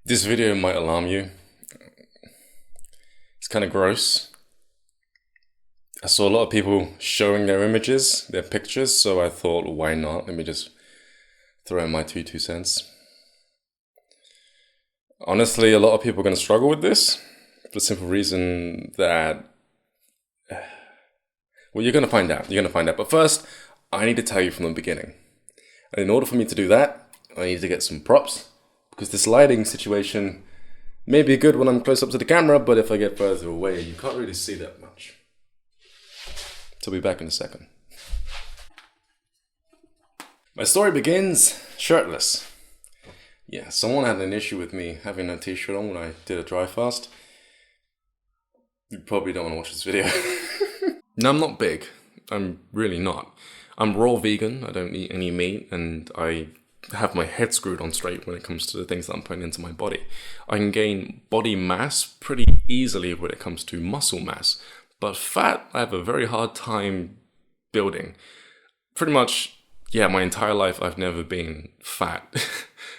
This video might alarm you. It's kind of gross. I saw a lot of people showing their images, their pictures, so I thought, why not? Let me just throw in my two cents. Honestly, a lot of people are going to struggle with this for the simple reason that, well, you're going to find out. You're going to find out. But first, I need to tell you from the beginning. And in order for me to do that, I need to get some props, because this lighting situation may be good when I'm close up to the camera, but if I get further away, you can't really see that much. So I'll be back in a second. My story begins shirtless. Yeah, someone had an issue with me having a t-shirt on when I did a dry fast. You probably don't want to watch this video. No, I'm not big. I'm really not. I'm raw vegan. I don't eat any meat, and I have my head screwed on straight when it comes to the things that I'm putting into my body. I can gain body mass pretty easily when it comes to muscle mass, but fat, I have a very hard time building. Pretty much, yeah, my entire life I've never been fat.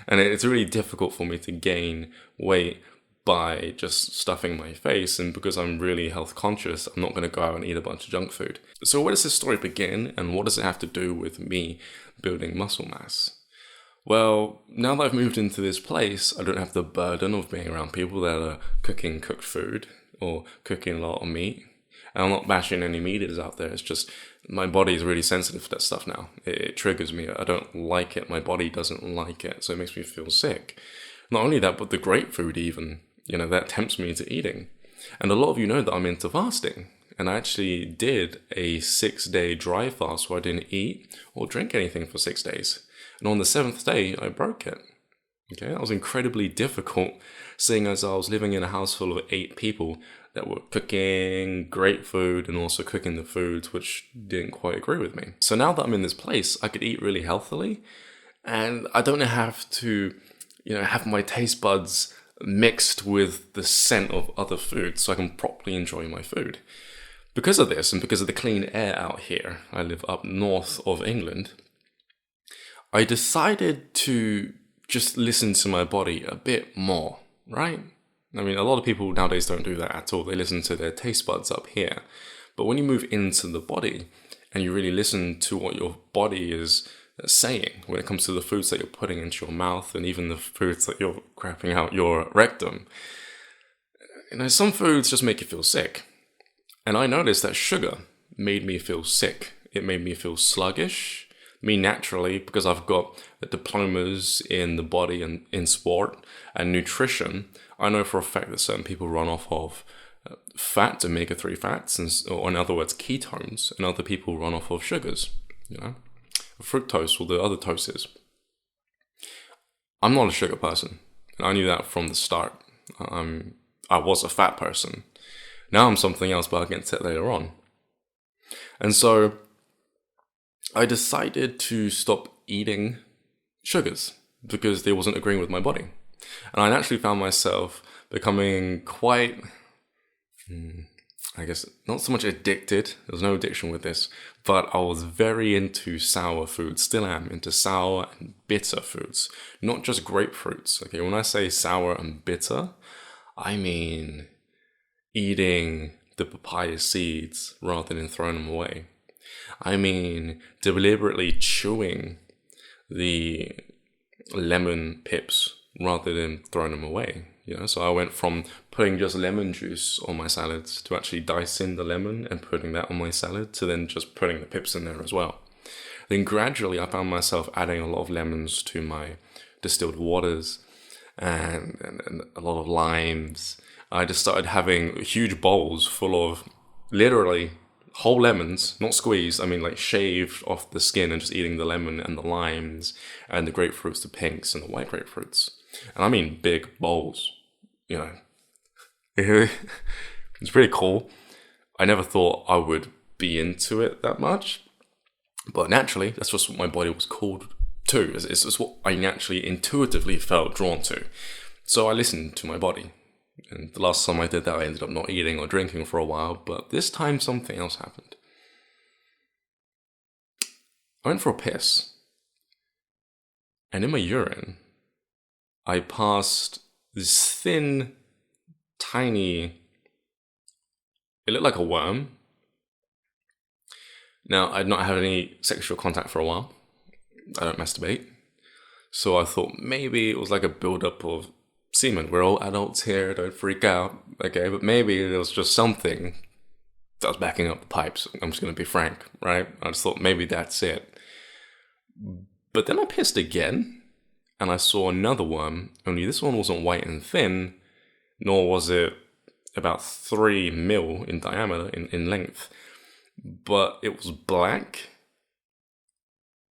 And it's really difficult for me to gain weight by just stuffing my face, and because I'm really health conscious, I'm not going to go out and eat a bunch of junk food. So where does this story begin, and what does it have to do with me building muscle mass? Well, now that I've moved into this place, I don't have the burden of being around people that are cooking cooked food or cooking a lot of meat. And I'm not bashing any meat eaters out there. It's just my body is really sensitive to that stuff now. It triggers me. I don't like it. My body doesn't like it. So it makes me feel sick. Not only that, but the great food even, that tempts me into eating. And a lot of you know that I'm into fasting. And I actually did a 6-day dry fast where I didn't eat or drink anything for 6 days. And on the 7th day, I broke it. Okay, that was incredibly difficult, seeing as I was living in a house full of 8 people that were cooking great food and also cooking the foods which didn't quite agree with me. So now that I'm in this place, I could eat really healthily, and I don't have to, have my taste buds mixed with the scent of other foods, so I can properly enjoy my food. Because of this, and because of the clean air out here, I live up north of England, I decided to just listen to my body a bit more, right? I mean, a lot of people nowadays don't do that at all. They listen to their taste buds up here. But when you move into the body and you really listen to what your body is saying when it comes to the foods that you're putting into your mouth and even the foods that you're crapping out your rectum, some foods just make you feel sick. And I noticed that sugar made me feel sick. It made me feel sluggish. Me naturally, because I've got diplomas in the body and in sport and nutrition, I know for a fact that certain people run off of fat, omega-3 fats, or in other words, ketones, and other people run off of sugars, fructose or the other toses. I'm not a sugar person, and I knew that from the start. I was a fat person. Now I'm something else, but I'll get to it later on. And so I decided to stop eating sugars because they wasn't agreeing with my body. And I actually found myself becoming quite, not so much addicted. There was no addiction with this, but I was very into sour foods, still am into sour and bitter foods, not just grapefruits. Okay, when I say sour and bitter, I mean eating the papaya seeds rather than throwing them away. I mean deliberately chewing the lemon pips rather than throwing them away. So I went from putting just lemon juice on my salads to actually dicing the lemon and putting that on my salad to then just putting the pips in there as well. Then gradually I found myself adding a lot of lemons to my distilled waters and a lot of limes. I just started having huge bowls full of literally whole lemons, not squeezed, shaved off the skin and just eating the lemon and the limes and the grapefruits, the pinks and the white grapefruits. And I mean big bowls, It's pretty cool. I never thought I would be into it that much, but naturally, that's just what my body was called to. It's just what I naturally intuitively felt drawn to. So I listened to my body. And the last time I did that, I ended up not eating or drinking for a while, but this time something else happened. I went for a piss, and in my urine, I passed this thin, tiny, it looked like a worm. Now, I'd not had any sexual contact for a while. I don't masturbate. So I thought maybe it was like a buildup of semen. We're all adults here, don't freak out. Okay, but maybe it was just something that was backing up the pipes. I'm just going to be frank, right? I just thought maybe that's it. But then I pissed again, and I saw another worm, only this one wasn't white and thin, nor was it about 3 mil in diameter, in length. But it was black,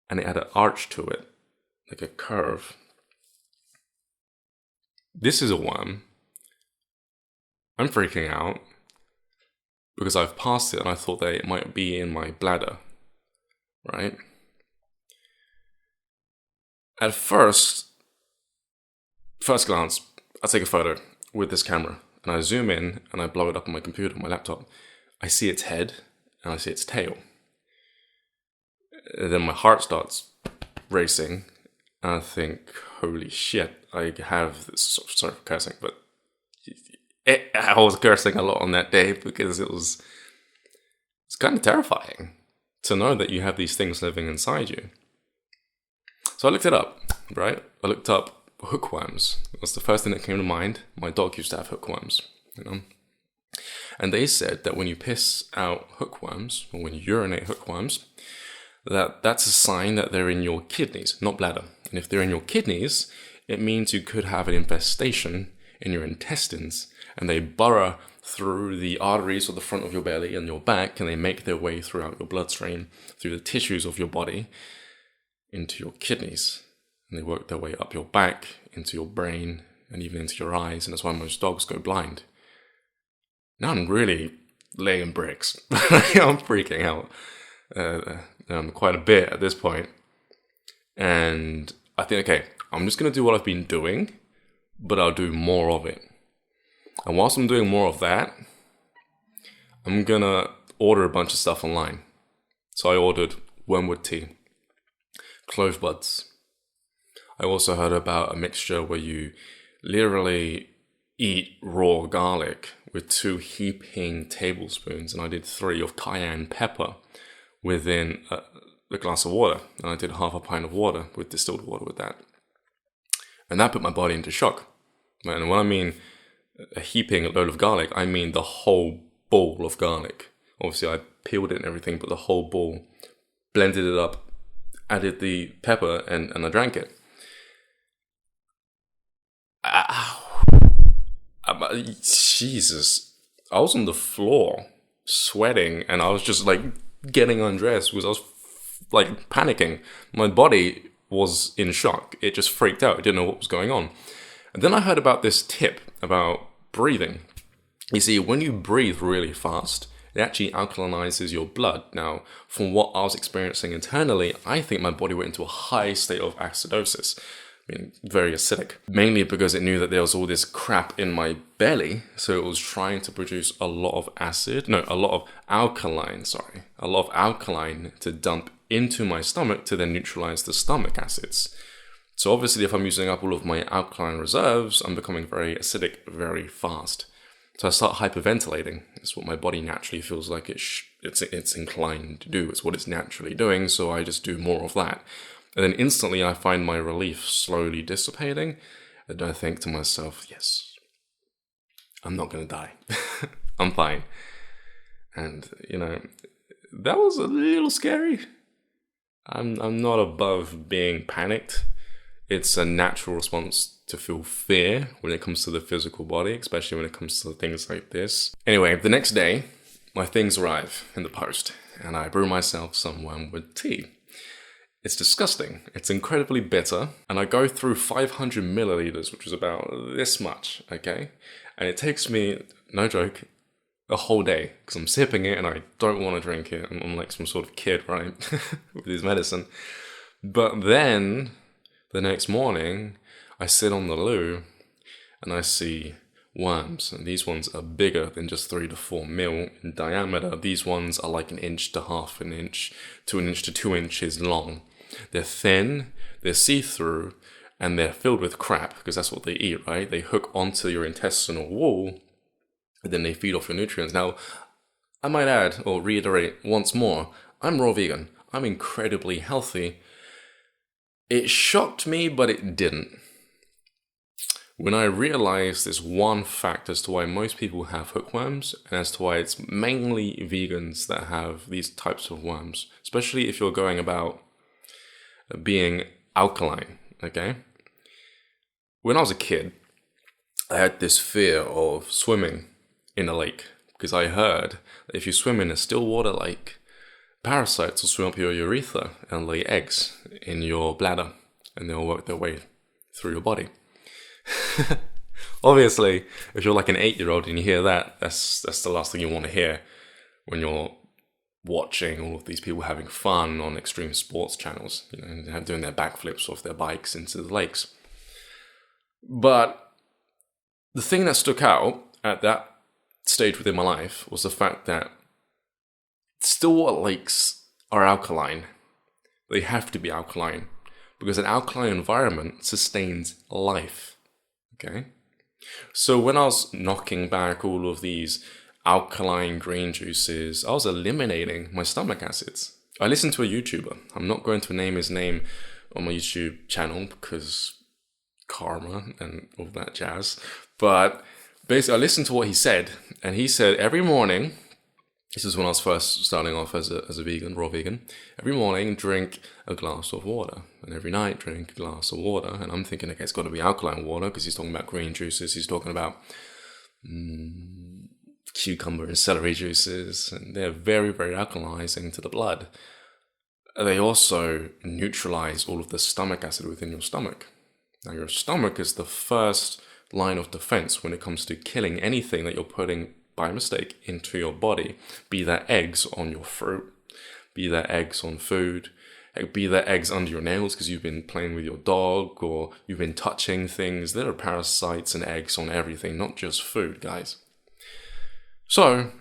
and it had an arch to it, like a curve. This is a worm. I'm freaking out because I've passed it and I thought that it might be in my bladder, right? At first glance, I take a photo with this camera and I zoom in and I blow it up on my computer, my laptop. I see its head and I see its tail. And then my heart starts racing and I think, holy shit, I have this, sorry for cursing, but I was cursing a lot on that day because it's kind of terrifying to know that you have these things living inside you. So I looked it up, right? I looked up hookworms. It was the first thing that came to mind. My dog used to have hookworms, you know? And they said that when you piss out hookworms, or when you urinate hookworms, that's a sign that they're in your kidneys, not bladder. And if they're in your kidneys, it means you could have an infestation in your intestines, and they burrow through the arteries of the front of your belly and your back, and they make their way throughout your bloodstream, through the tissues of your body, into your kidneys. And they work their way up your back, into your brain, and even into your eyes, and that's why most dogs go blind. Now I'm really laying bricks. I'm freaking out quite a bit at this point. And I think, okay, I'm just going to do what I've been doing, but I'll do more of it. And whilst I'm doing more of that, I'm going to order a bunch of stuff online. So I ordered wormwood tea, clove buds. I also heard about a mixture where you literally eat raw garlic with 2 heaping tablespoons, and I did 3 of cayenne pepper within a glass of water, and I did half a pint of water with distilled water with that. And that put my body into shock. And when I mean a heaping load of garlic, I mean the whole bowl of garlic. Obviously I peeled it and everything, but the whole bowl, blended it up, added the pepper, and I drank it. Jesus, I was on the floor sweating, and I was just like getting undressed because I was like panicking. My body was in shock. It just freaked out. It didn't know what was going on. And then I heard about this tip about breathing. You see, when you breathe really fast, it actually alkalinizes your blood. Now, from what I was experiencing internally, I think my body went into a high state of acidosis. I mean, very acidic. Mainly because it knew that there was all this crap in my belly, so it was trying to produce a lot of alkaline to dump into my stomach to then neutralize the stomach acids. So obviously, if I'm using up all of my alkaline reserves, I'm becoming very acidic very fast. So I start hyperventilating. It's what my body naturally feels like it's inclined to do. It's what it's naturally doing, so I just do more of that. And then instantly I find my relief slowly dissipating, and I think to myself, yes, I'm not going to die. I'm fine. And, you know, that was a little scary. I'm not above being panicked. It's a natural response to feel fear when it comes to the physical body, especially when it comes to things like this. Anyway, the next day, my things arrive in the post, and I brew myself some wormwood tea. It's disgusting. It's incredibly bitter, and I go through 500 milliliters, which is about this much, okay? And it takes me, no joke, a whole day, because I'm sipping it and I don't want to drink it. I'm like some sort of kid, right? With his medicine. But then, the next morning, I sit on the loo and I see worms. And these ones are bigger than just 3 to 4 mil in diameter. These ones are like 1 inch to half an inch to 1 inch to 2 inches long. They're thin, they're see-through, and they're filled with crap, because that's what they eat, right? They hook onto your intestinal wall, and then they feed off your nutrients. Now, I might add, or reiterate once more, I'm raw vegan. I'm incredibly healthy. It shocked me, but it didn't. When I realized this one fact as to why most people have hookworms, and as to why it's mainly vegans that have these types of worms, especially if you're going about being alkaline, okay? When I was a kid, I had this fear of swimming in a lake, because I heard that if you swim in a still water lake, parasites will swim up your urethra and lay eggs in your bladder, and they'll work their way through your body. Obviously, if you're like an 8-year-old and you hear that, that's the last thing you want to hear when you're watching all of these people having fun on extreme sports channels, doing their backflips off their bikes into the lakes. But the thing that stuck out at that stage within my life was the fact that still water lakes are alkaline. They have to be alkaline because an alkaline environment sustains life. Okay? So when I was knocking back all of these alkaline green juices, I was eliminating my stomach acids. I listened to a YouTuber. I'm not going to name his name on my YouTube channel because karma and all that jazz. But basically, I listened to what he said, and he said every morning, this is when I was first starting off as a vegan, raw vegan, every morning drink a glass of water, and every night drink a glass of water. And I'm thinking, okay, it's got to be alkaline water because he's talking about green juices, he's talking about cucumber and celery juices, and they're very, very alkalizing to the blood. They also neutralize all of the stomach acid within your stomach. Now, your stomach is the first line of defense when it comes to killing anything that you're putting by mistake into your body, be that eggs on your fruit, be that eggs on food, be that eggs under your nails because you've been playing with your dog or you've been touching things. There are parasites and eggs on everything, not just food, guys. So,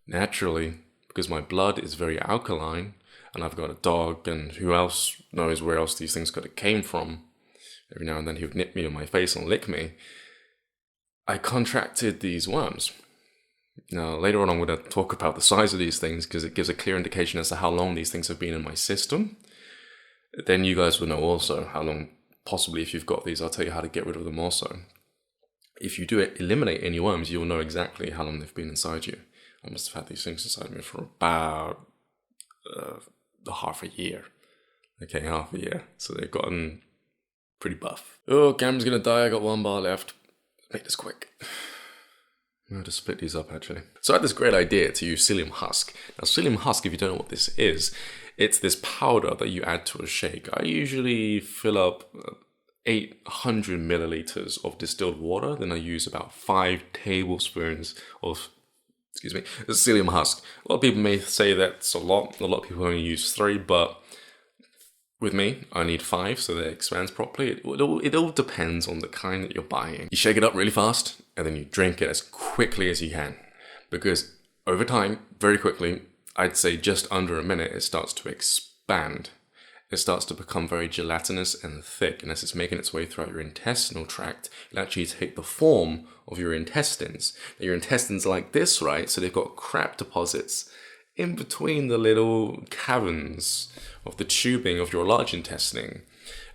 naturally, because my blood is very alkaline and I've got a dog, and who else knows where else these things could have came from, every now and then he would nip me on my face and lick me, I contracted these worms. Now, later on, I'm going to talk about the size of these things because it gives a clear indication as to how long these things have been in my system. Then you guys will know also how long, possibly if you've got these, I'll tell you how to get rid of them also. If you do eliminate any worms, you'll know exactly how long they've been inside you. I must have had these things inside me for about half a year. Okay, half a year. So they've gotten pretty buff. Oh, camera's going to die. I got one bar left. Make this quick. I'm going to split these up, actually. So I had this great idea to use psyllium husk. Now, psyllium husk, if you don't know what this is, it's this powder that you add to a shake. I usually fill up 800 milliliters of distilled water. Then I use about 5 tablespoons of, psyllium husk. A lot of people may say that's a lot. A lot of people only use 3, but with me, I need 5 so that it expands properly. It all depends on the kind that you're buying. You shake it up really fast, and then you drink it as quickly as you can. Because over time, very quickly, I'd say just under a minute, it starts to expand. It starts to become very gelatinous and thick, and as it's making its way throughout your intestinal tract, it'll actually take the form of your intestines. Now, your intestines are like this, right? So they've got crap deposits in between the little caverns of the tubing of your large intestine,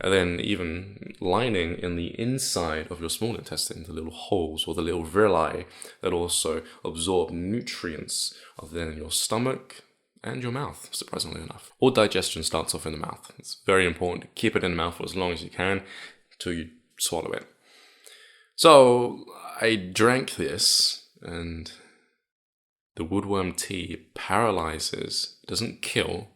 and then even lining in the inside of your small intestine, the little holes or the little villi that also absorb nutrients of then your stomach and your mouth, surprisingly enough. All digestion starts off in the mouth. It's very important to keep it in the mouth for as long as you can until you swallow it. So I drank this, and the woodworm tea paralyzes, it doesn't kill,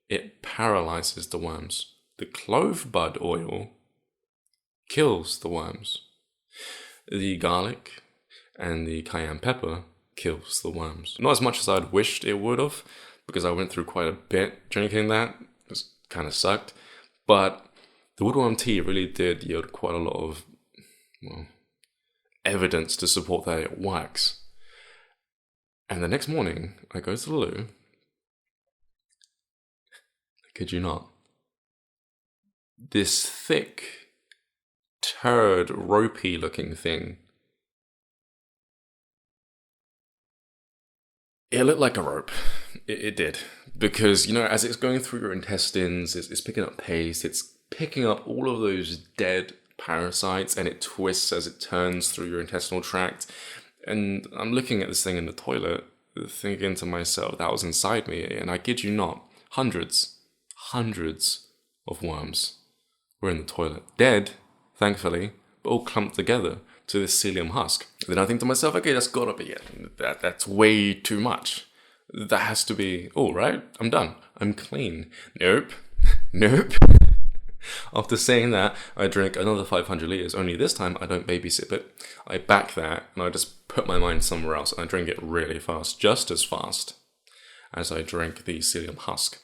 it paralyzes the worms. The clove bud oil kills the worms. The garlic and the cayenne pepper kills the worms. Not as much as I'd wished it would have, because I went through quite a bit drinking that. It kind of sucked. But the woodworm tea really did yield quite a lot of, evidence to support that it works. And the next morning, I go to the loo. I kid you not. This thick turd, ropey looking thing. It looked like a rope. It did. Because, as it's going through your intestines, it's picking up paste, it's picking up all of those dead parasites, and it twists as it turns through your intestinal tract. And I'm looking at this thing in the toilet, thinking to myself, that was inside me. And I kid you not, hundreds of worms were in the toilet. Dead, thankfully, but all clumped together to this psyllium husk. Then I think to myself, okay, that's gotta be it. That's way too much. That has to be all right. I'm done. I'm clean. Nope. Nope. After saying that, I drink another 500 litres, only this time I don't babysit it. I back that and I just put my mind somewhere else and I drink it really fast, just as fast as I drink the psyllium husk.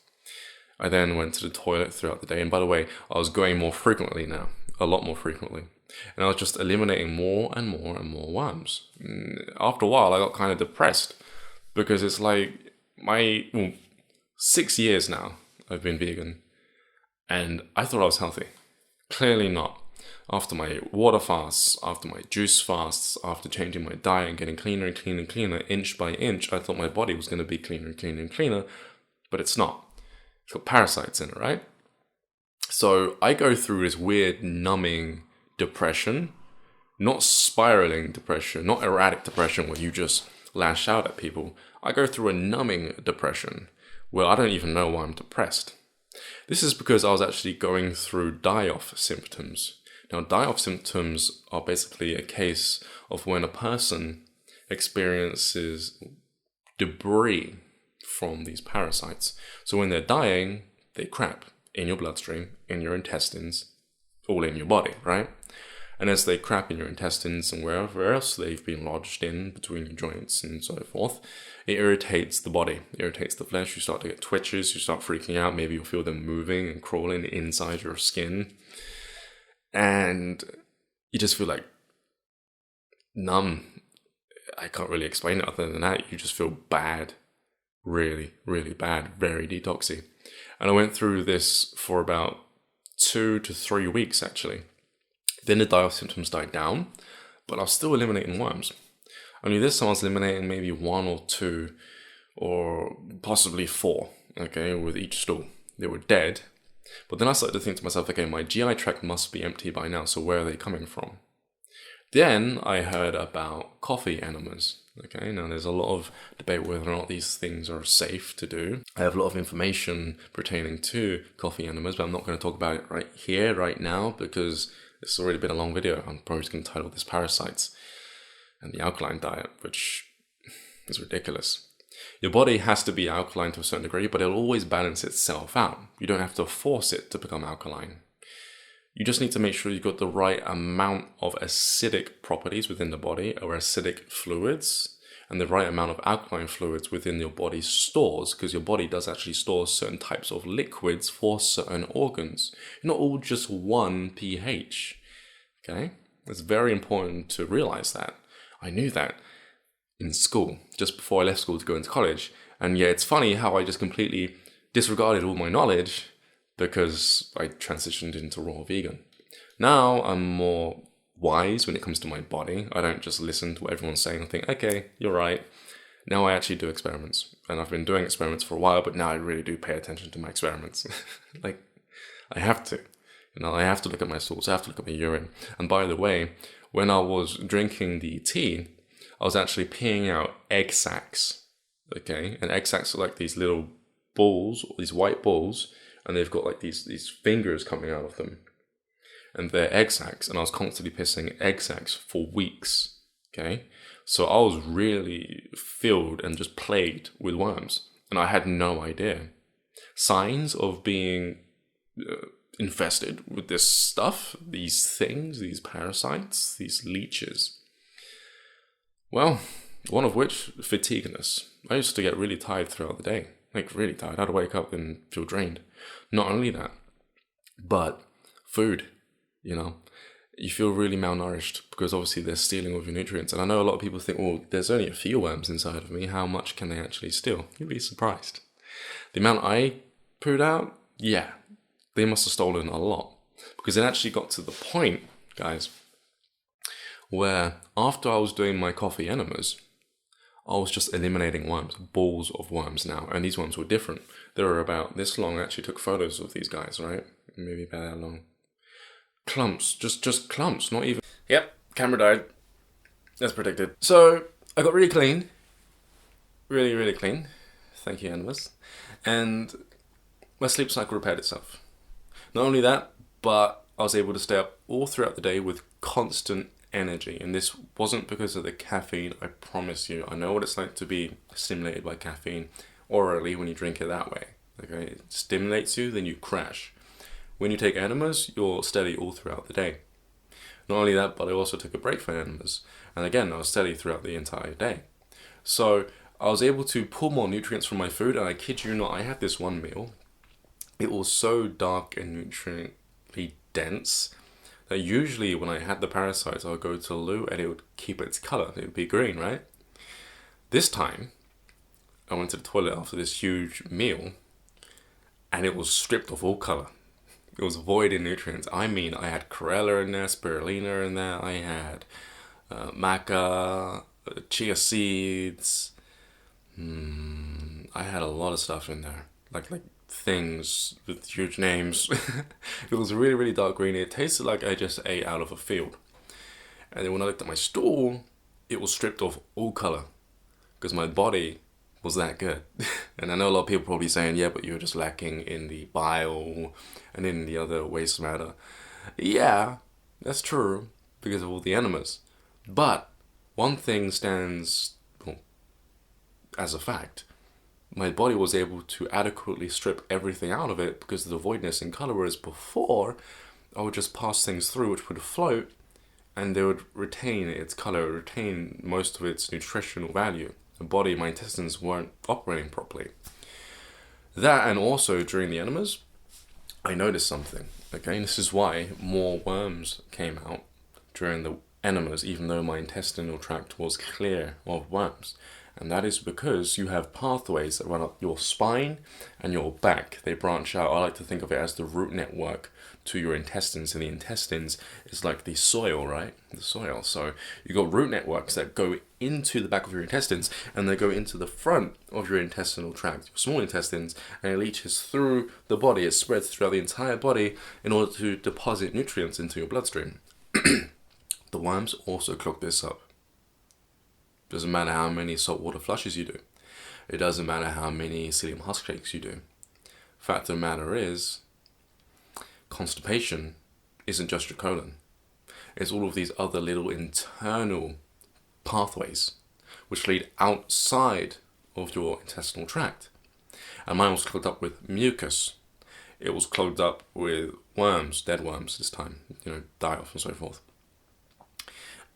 I then went to the toilet throughout the day, and by the way, I was going more frequently now, a lot more frequently. And I was just eliminating more and more and more worms. After a while, I got kind of depressed because it's like 6 years now I've been vegan. And I thought I was healthy. Clearly not. After my water fasts, after my juice fasts, after changing my diet and getting cleaner and cleaner and cleaner, inch by inch, I thought my body was going to be cleaner and cleaner and cleaner, but it's not. It's got parasites in it, right? So I go through this weird numbing depression, not spiraling depression, not erratic depression where you just lash out at people. I go through a numbing depression where I don't even know why I'm depressed. This is because I was actually going through die-off symptoms. Now, die-off symptoms are basically a case of when a person experiences debris from these parasites. So when they're dying, they crap in your bloodstream, in your intestines, all in your body, right? And as they crap in your intestines and wherever else they've been lodged in between your joints and so forth, it irritates the body, it irritates the flesh. You start to get twitches, you start freaking out. Maybe you'll feel them moving and crawling inside your skin. And you just feel like numb. I can't really explain it other than that. You just feel bad. Really, really bad. Very detoxy. And I went through this for about 2 to 3 weeks, actually. Then the die-off symptoms died down, but I was still eliminating worms. Only this time I was eliminating maybe 1 or 2 or possibly 4, okay, with each stool. They were dead. But then I started to think to myself, okay, my GI tract must be empty by now, so where are they coming from? Then I heard about coffee enemas. Okay, now there's a lot of debate whether or not these things are safe to do. I have a lot of information pertaining to coffee enemas, but I'm not going to talk about it right here, right now, because it's already been a long video. I'm probably just going to title this Parasites and the Alkaline Diet, which is ridiculous. Your body has to be alkaline to a certain degree, but it'll always balance itself out. You don't have to force it to become alkaline. You just need to make sure you've got the right amount of acidic properties within the body, or acidic fluids, and the right amount of alkaline fluids within your body's stores, because your body does actually store certain types of liquids for certain organs. You're not all just one pH. Okay? It's very important to realize that. I knew that in school, just before I left school to go into college. And yeah, it's funny how I just completely disregarded all my knowledge because I transitioned into raw vegan. Now I'm more wise when it comes to my body. I don't just listen to what everyone's saying and think, okay, you're right. Now I actually do experiments. And I've been doing experiments for a while, but now I really do pay attention to my experiments. Like, I have to. I have to look at my stools, I have to look at my urine. And by the way, when I was drinking the tea, I was actually peeing out egg sacs. Okay? And egg sacs are like these little balls, these white balls, and they've got like these fingers coming out of them. And they're egg sacs, and I was constantly pissing egg sacs for weeks, okay? So I was really filled and just plagued with worms, and I had no idea. Signs of being infested with this stuff, these things, these parasites, these leeches. Well, one of which, fatigueness. I used to get really tired throughout the day, like really tired. I'd wake up and feel drained. Not only that, but food, you feel really malnourished because obviously they're stealing all your nutrients. And I know a lot of people think, well, there's only a few worms inside of me. How much can they actually steal? You'd be surprised. The amount I pooed out, yeah, they must have stolen a lot, because it actually got to the point guys, where after I was doing my coffee enemas, I was just eliminating worms, balls of worms now. And these worms were different. They were about this long. I actually took photos of these guys, right? Maybe about that long. Clumps, just clumps, not even. Yep, camera died. As predicted. So I got really clean. Really, really clean. Thank you, Animus. And my sleep cycle repaired itself. Not only that, but I was able to stay up all throughout the day with constant energy. And this wasn't because of the caffeine, I promise you. I know what it's like to be stimulated by caffeine orally when you drink it that way. Okay, it stimulates you, then you crash. When you take enemas, you're steady all throughout the day. Not only that, but I also took a break for enemas. And again, I was steady throughout the entire day. So I was able to pull more nutrients from my food, and I kid you not, I had this one meal. It was so dark and nutriently dense that usually when I had the parasites, I would go to the loo and it would keep its color. It would be green, right? This time, I went to the toilet after this huge meal and it was stripped of all color. It was void in nutrients. I mean, I had chlorella in there, spirulina in there, I had maca, chia seeds. I had a lot of stuff in there, like things with huge names. It was really, really dark green. It tasted like I just ate out of a field. And then when I looked at my stool, it was stripped of all color because my body was that good. And I know a lot of people probably saying, yeah, but you're just lacking in the bile and in the other waste matter. Yeah, that's true because of all the enemas. But one thing stands as a fact. My body was able to adequately strip everything out of it because of the voidness in color, whereas before I would just pass things through which would float and they would retain its color, retain most of its nutritional value. The body, my intestines weren't operating properly. That, and also during the enemas, I noticed something, okay? And this is why more worms came out during the enemas, even though my intestinal tract was clear of worms. And that is because you have pathways that run up your spine and your back. They branch out. I like to think of it as the root network to your intestines. And the intestines is like the soil, right? The soil. So you got root networks that go into the back of your intestines and they go into the front of your intestinal tract, your small intestines, and it leaches through the body. It spreads throughout the entire body in order to deposit nutrients into your bloodstream. The worms also clog this up. Doesn't matter how many saltwater flushes you do. It doesn't matter how many psyllium husk shakes you do. Fact of the matter is, constipation isn't just your colon. It's all of these other little internal pathways which lead outside of your intestinal tract. And mine was clogged up with mucus. It was clogged up with worms, dead worms this time, die off and so forth.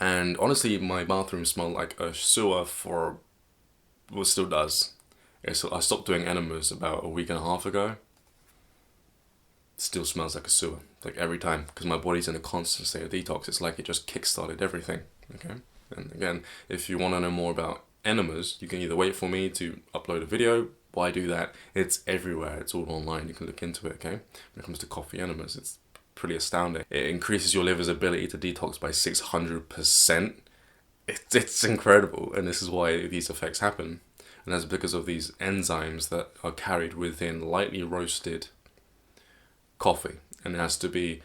And honestly, my bathroom smelled like a sewer well, still does. I stopped doing enemas about a week and a half ago. It still smells like a sewer, like every time, because my body's in a constant state of detox. It's like it just kickstarted everything, okay? And again, if you want to know more about enemas, you can either wait for me to upload a video. Why do that? It's everywhere. It's all online. You can look into it, okay? When it comes to coffee enemas, it's pretty astounding. It increases your liver's ability to detox by 600%. It's incredible, and this is why these effects happen. And that's because of these enzymes that are carried within lightly roasted coffee, and it has to be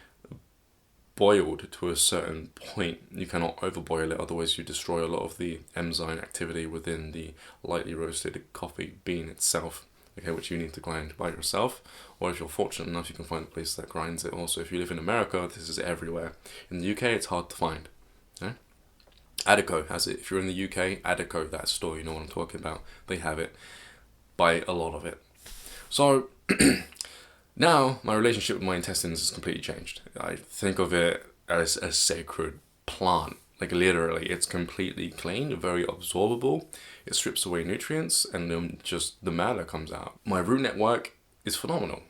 boiled to a certain point. You cannot overboil it, otherwise you destroy a lot of the enzyme activity within the lightly roasted coffee bean itself. Okay, which you need to grind by yourself, or if you're fortunate enough, you can find a place that grinds it. Also, if you live in America, this is everywhere. In the UK, it's hard to find. Okay? Addico has it. If you're in the UK, Addico, that store, you know what I'm talking about. They have it. Buy a lot of it. So, now my relationship with my intestines has completely changed. I think of it as a sacred plant. Like literally, it's completely clean, very absorbable. It strips away nutrients and then just the matter comes out. My root network is phenomenal.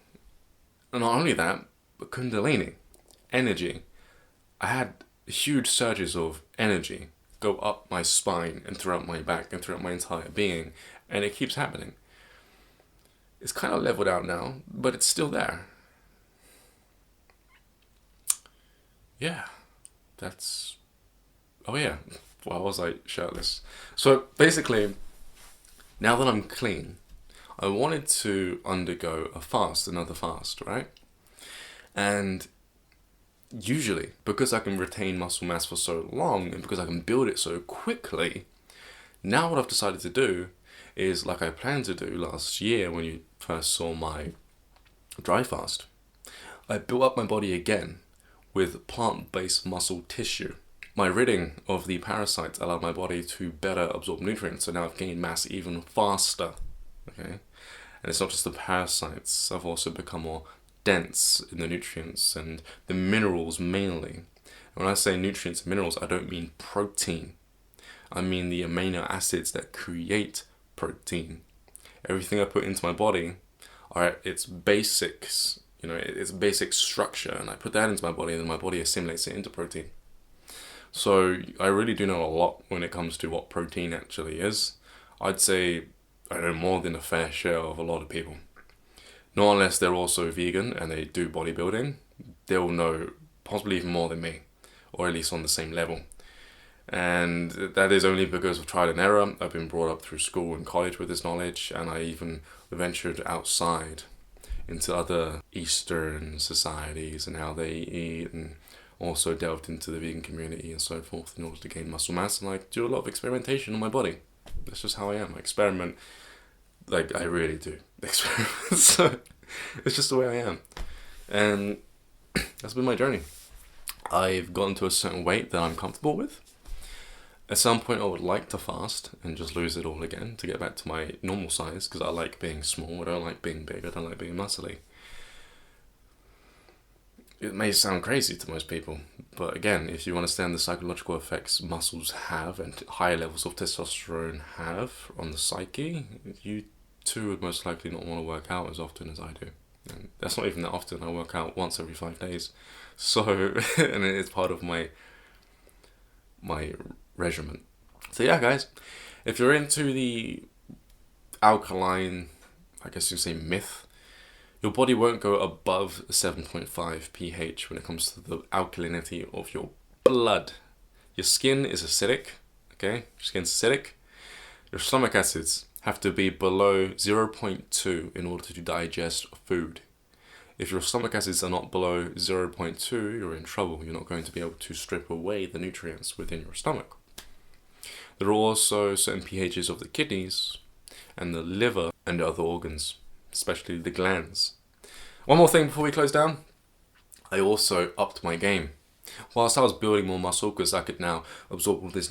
And not only that, but Kundalini, energy. I had huge surges of energy go up my spine and throughout my back and throughout my entire being. And it keeps happening. It's kind of leveled out now, but it's still there. Yeah. that's... Oh yeah, why was I shirtless? So basically, now that I'm clean, I wanted to undergo a fast, another fast, right? And usually, because I can retain muscle mass for so long and because I can build it so quickly, now what I've decided to do is, like I planned to do last year when you first saw my dry fast, I built up my body again with plant-based muscle tissue. My ridding of the parasites allowed my body to better absorb nutrients, so now I've gained mass even faster. Okay, and it's not just the parasites. I've also become more dense in the nutrients and the minerals mainly. And when I say nutrients and minerals, I don't mean protein. I mean the amino acids that create protein. Everything I put into my body are its basics, its basic structure, and I put that into my body, and then my body assimilates it into protein. So I really do know a lot when it comes to what protein actually is. I'd say I know more than a fair share of a lot of people. Not unless they're also vegan and they do bodybuilding. They'll know possibly even more than me, or at least on the same level. And that is only because of trial and error. I've been brought up through school and college with this knowledge, and I even ventured outside into other Eastern societies and how they eat, and also delved into the vegan community and so forth in order to gain muscle mass. And I do a lot of experimentation on my body. That's just how I am. I experiment, like I really do experiment. So it's just the way I am. And that's been my journey. I've gotten to a certain weight that I'm comfortable with. At some point I would like to fast and just lose it all again to get back to my normal size, because I like being small, I don't like being big, I don't like being muscly. It may sound crazy to most people, but again, if you understand the psychological effects muscles have and higher levels of testosterone have on the psyche, you too would most likely not want to work out as often as I do. And that's not even that often. I work out once every 5 days. So, and it's part of my regimen. So yeah, guys, if you're into the alkaline, I guess you say myth, your body won't go above 7.5 pH when it comes to the alkalinity of your blood. Your skin is acidic, okay? Your skin's acidic. Your stomach acids have to be below 0.2 in order to digest food. If your stomach acids are not below 0.2, you're in trouble. You're not going to be able to strip away the nutrients within your stomach. There are also certain pHs of the kidneys and the liver and other organs, especially the glands. One more thing before we close down. I also upped my game. Whilst I was building more muscle because I could now absorb all this